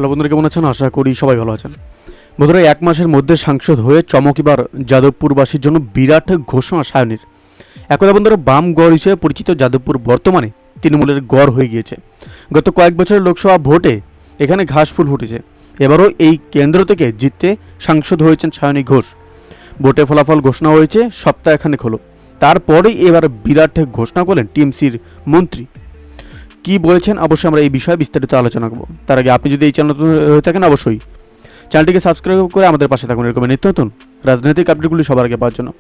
Hello বন্ধুরা, কেমন আছেন? আশা করি সবাই ভালো আছেন। বন্ধুরা, 1 মাসের মধ্যে সাংসদ হয়ে চমক এবার যাদবপুরবাসীর জন্য বিরাট ঘোষণা সায়নীর। একদা বন্ধুরা, বাম গড় হিসেবে পরিচিত যাদবপুর বর্তমানে তৃণমূলের গড় হয়ে গিয়েছে। গত কয়েক বছরের লোকসভা ভোটে এখানে ঘাসফুল ফুটেছে। এবারও এই কেন্দ্র থেকে জিততে সাংসদ হয়েছেন সায়নী ঘোষ। ভোটে ফলাফল ঘোষণা হয়েছে সপ্তাহখানেক হলো। তারপরেই এবার বিরাট ঘোষণা করলেন টিএমসির মন্ত্রী। কি বলেছেন অবশ্যই আমরা এই বিষয়ে বিস্তারিত আলোচনা করব। তার আগে আপনি যদি এই চ্যানেল নতুন হয়ে থাকেন অবশ্যই চ্যানেলটিকে সাবস্ক্রাইব করে আমাদের পাশে থাকুন এরকম নিত্য নতুন রাজনৈতিক আপডেটগুলি সবার আগে পাওয়ার জন্য।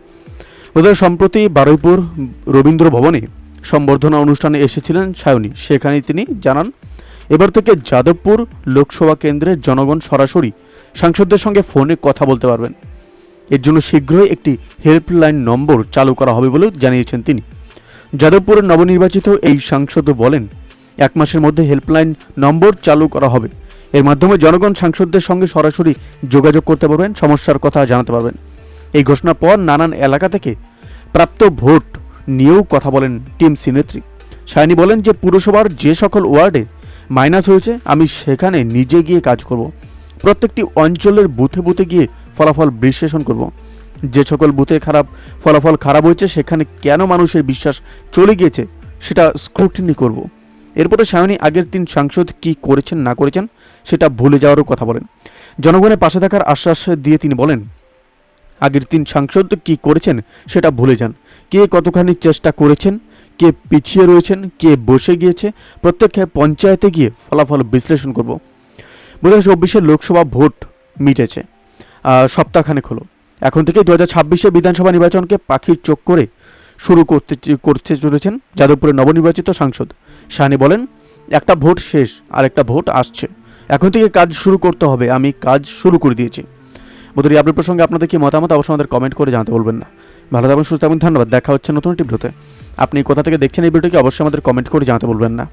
ওদের সম্প্রতি বারুইপুর রবীন্দ্র ভবনে সম্বর্ধনা অনুষ্ঠানে এসেছিলেন সায়নী। সেখানেই তিনি জানান, এবার থেকে যাদবপুর লোকসভা কেন্দ্রের জনগণ সরাসরি সাংসদদের সঙ্গে ফোনে কথা বলতে পারবেন। এর জন্য শীঘ্রই একটি হেল্পলাইন নম্বর চালু করা হবে বলেও জানিয়েছেন তিনি। যাদবপুরের নবনির্বাচিত এই সাংসদ বলেন, 1 মাসের মধ্যে হেল্পলাইন নম্বর চালু করা হবে। এর মাধ্যমে জনগণ সাংসদদের সঙ্গে সরাসরি যোগাযোগ করতে পারবেন, সমস্যার কথা জানাতে পারবেন। এই ঘোষণার পর নানান এলাকা থেকে প্রাপ্ত ভোট নিয়েও কথা বলেন টিএমসি নেত্রী। সায়নী বলেন যে পুরসভার যে সকল ওয়ার্ডে মাইনাস হয়েছে আমি সেখানে নিজে গিয়ে কাজ করব। প্রত্যেকটি অঞ্চলের বুথে বুথে গিয়ে ফলাফল বিশ্লেষণ করব। যে সকল বুথে ফলাফল খারাপ হয়েছে সেখানে কেন মানুষের বিশ্বাস চলে গিয়েছে সেটা স্ক্রুটিনি করব। এরপরে সায়নী আগের 3 সাংসদ কি করেছেন না করেছেন সেটা ভুলে যাওয়ারও কথা বলেন। জনগণের পাশে থাকার আশ্বাস দিয়ে তিনি বলেন, আগের 3 সাংসদ কি করেছেন সেটা ভুলে যান। কে কতখানি চেষ্টা করেছেন, কে পিছিয়ে রয়েছেন, কে বসে গিয়েছে, প্রত্যেক পঞ্চায়েতে গিয়ে ফলাফল বিশ্লেষণ করব। 2024 লোকসভা ভোট মিটেছে, সপ্তাহখানেক হলো। এখন থেকে 2026 বিধানসভা নির্বাচনকে পাখির চোখ করে শুরু করতে চলেছেন যাদবপুরের নবনির্বাচিত সাংসদ। সায়নী বলেন, একটা ভোট শেষ আর একটা ভোট আসছে, এখন থেকে কাজ শুরু করতে হবে। আমি কাজ শুরু করে দিয়েছি। বন্ধুরা, এই আপডেট প্রসঙ্গে আপনাদের কি মতামত অবশ্যই আমাদের কমেন্ট করে জানাতে বলবেন না। ভালো থাকুন, সুস্থ থাকুন, ধন্যবাদ। দেখা হচ্ছে নতুন একটি ভিডিওতে। আপনি কোথা থেকে দেখছেন এই ভিডিওটিকে অবশ্যই আমাদের কমেন্ট করে জানাতে বলবেন না।